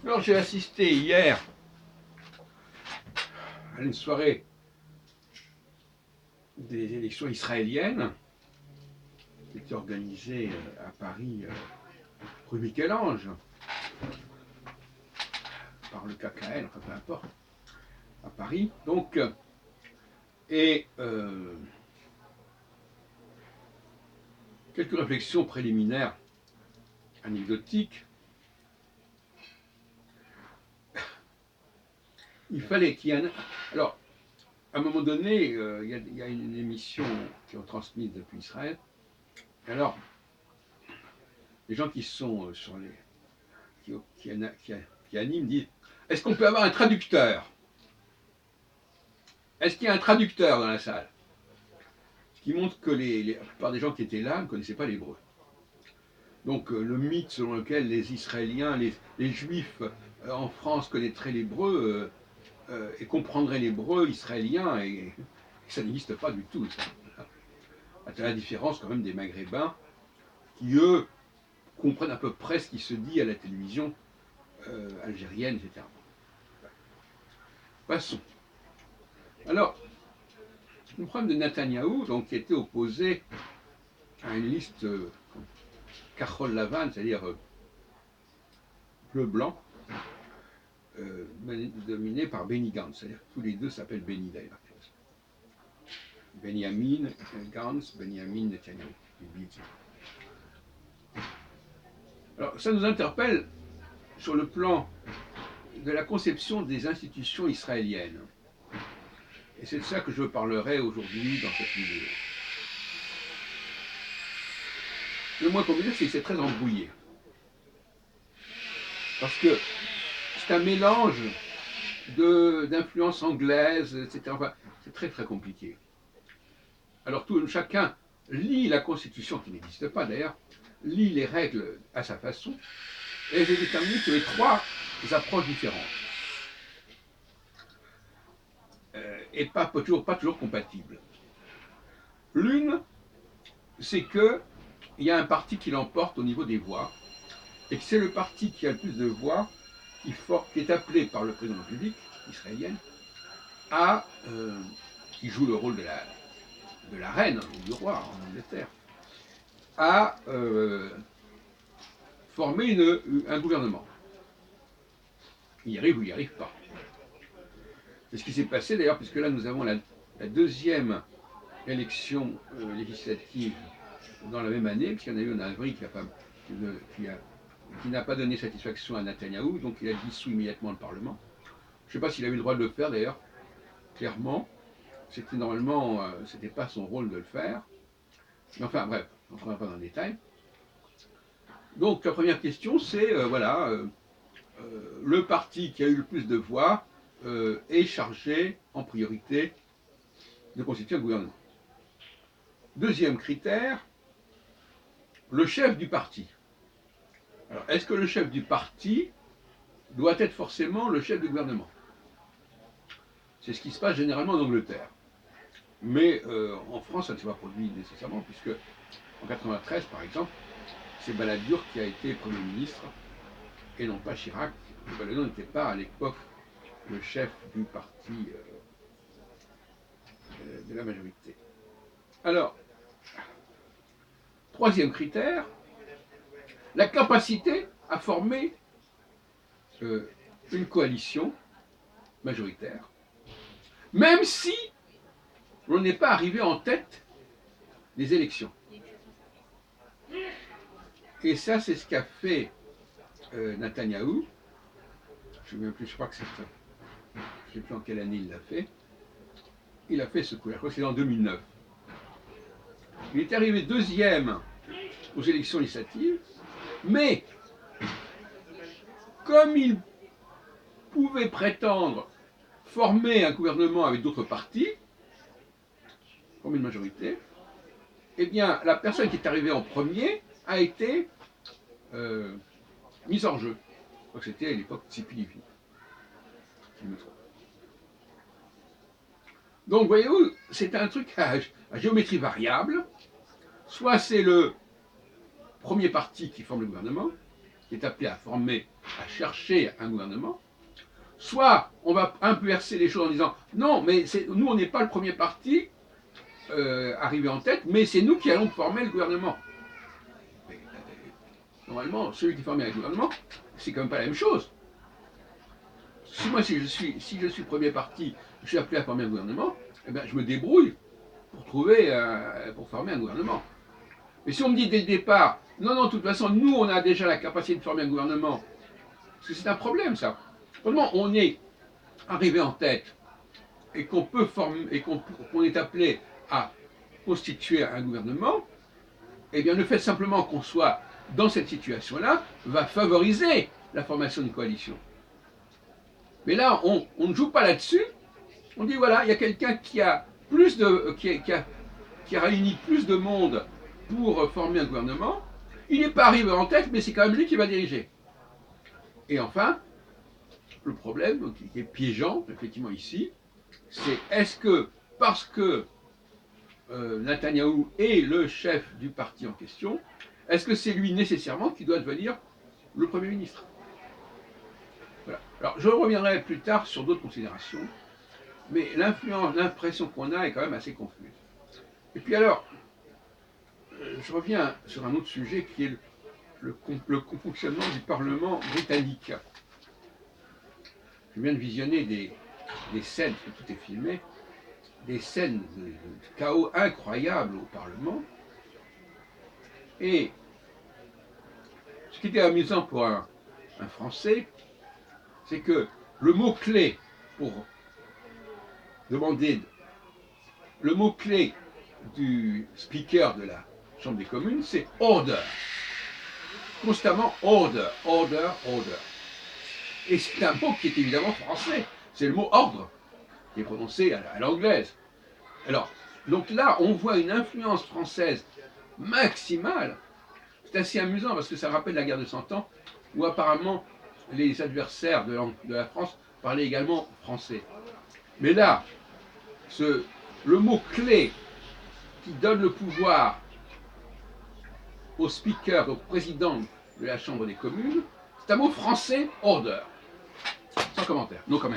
Alors j'ai assisté hier à une soirée des élections israéliennes qui était organisée à Paris, rue Michel-Ange, par le KKL, enfin peu importe, à Paris. Donc, et quelques réflexions préliminaires, anecdotiques. Il fallait qu'il y ait un... Alors, à un moment donné, il y a une émission qui est transmise depuis Israël. Et alors, les gens qui sont sur les... qui animent disent, est-ce qu'on peut avoir un traducteur? Est-ce qu'il y a un traducteur dans la salle? Ce qui montre que la plupart des gens qui étaient là ne connaissaient pas l'hébreu. Donc le mythe selon lequel les Israéliens, les Juifs en France connaîtraient l'hébreu et comprendraient l'hébreu israélien, et ça n'existe pas du tout. Ça. À la différence quand même des Maghrébins qui, eux, comprennent à peu près ce qui se dit à la télévision algérienne, etc. Passons. Alors, le problème de Netanyahou, donc, qui était opposé à une liste Kahol Lavan, c'est-à-dire bleu-blanc, dominée par Benny Gantz, c'est-à-dire que tous les deux s'appellent Benny d'ailleurs. Benjamin Gantz, Benjamin Netanyahou. Alors, ça nous interpelle sur le plan de la conception des institutions israéliennes. Et c'est de ça que je parlerai aujourd'hui dans cette vidéo. Le moins qu'on peut dire, c'est que c'est très embrouillé. Parce que c'est un mélange d'influences anglaises, etc. Enfin, c'est très très compliqué. Alors chacun lit la Constitution, qui n'existe pas d'ailleurs, lit les règles à sa façon, et j'ai déterminé qu'il y avait trois approches différentes. Et pas toujours compatibles. L'une, c'est qu'il y a un parti qui l'emporte au niveau des voix, et que c'est le parti qui a le plus de voix qui est appelé par le président de la République israélienne qui joue le rôle de la reine ou du roi en Angleterre, à former un gouvernement. Il y arrive ou il n'y arrive pas. C'est ce qui s'est passé d'ailleurs, puisque là nous avons la deuxième élection législative dans la même année, puisqu'il y en a eu en avril qui n'a pas donné satisfaction à Netanyahou, donc il a dissous immédiatement le Parlement. Je ne sais pas s'il avait le droit de le faire d'ailleurs, clairement. C'était normalement, c'était pas son rôle de le faire. Mais enfin bref, on ne rentrera pas dans le détail. Donc la première question, c'est le parti qui a eu le plus de voix est chargé en priorité de constituer un gouvernement. Deuxième critère, le chef du parti. Alors, est-ce que le chef du parti doit être forcément le chef du gouvernement? C'est ce qui se passe généralement en Angleterre. Mais en France, ça ne s'est pas produit nécessairement, puisque en 1993, par exemple, c'est Balladur qui a été Premier ministre, et non pas Chirac. Balladur n'était pas à l'époque le chef du parti de la majorité. Alors, troisième critère, la capacité à former une coalition majoritaire, même si on n'est pas arrivé en tête des élections. Et ça, c'est ce qu'a fait Netanyahou. Je ne sais plus, je crois que c'est ça. Je ne sais plus en quelle année il l'a fait. Il a fait ce coup, je crois que c'est en 2009. Il est arrivé deuxième aux élections législatives, mais comme il pouvait prétendre former un gouvernement avec d'autres partis, comme une majorité, eh bien, la personne qui est arrivée en premier a été mise hors jeu. Je crois que c'était à l'époque Tsipi Livni, si je me trompe. Donc, voyez-vous, c'est un truc à géométrie variable. Soit c'est le premier parti qui forme le gouvernement, qui est appelé à former à chercher un gouvernement, soit on va inverser les choses en disant non, mais nous on n'est pas le premier parti arrivé en tête, mais c'est nous qui allons former le gouvernement. Mais, normalement, celui qui forme le gouvernement, c'est quand même pas la même chose. Si je suis premier parti, je suis appelé à former un gouvernement, eh bien, je me débrouille pour former un gouvernement. Mais si on me dit dès le départ, non, non, de toute façon, nous, on a déjà la capacité de former un gouvernement, parce que c'est un problème, ça. Vraiment, on est arrivé en tête et qu'on peut former, et qu'on est appelé à constituer un gouvernement, eh bien, le fait simplement qu'on soit dans cette situation-là va favoriser la formation d'une coalition. Mais là, on ne joue pas là-dessus. On dit voilà, il y a quelqu'un qui a plus de, qui a réuni plus de monde pour former un gouvernement. Il n'est pas arrivé en tête, mais c'est quand même lui qui va diriger. Et enfin, le problème qui est piégeant, effectivement, ici, c'est est-ce que, parce que Netanyahou est le chef du parti en question, est-ce que c'est lui nécessairement qui doit devenir le Premier ministre? Voilà. Alors, je reviendrai plus tard sur d'autres considérations, mais l'impression qu'on a est quand même assez confuse. Et puis alors, je reviens sur un autre sujet qui est le fonctionnement du Parlement britannique. Je viens de visionner des scènes, parce que tout est filmé, des scènes de chaos incroyables au Parlement. Et ce qui était amusant pour un Français, c'est que le mot-clé pour demander, le mot-clé du speaker de la Chambre des communes, c'est order. Constamment order, order, order. Et c'est un mot qui est évidemment français. C'est le mot ordre, qui est prononcé à l'anglaise. Alors, donc là, on voit une influence française maximale. C'est assez amusant parce que ça rappelle la guerre de 100 ans, où apparemment les adversaires de la France parlaient également français. Mais là, le mot clé qui donne le pouvoir au speaker, au président de la Chambre des communes, c'est un mot français, order. Sans commentaire, no comment.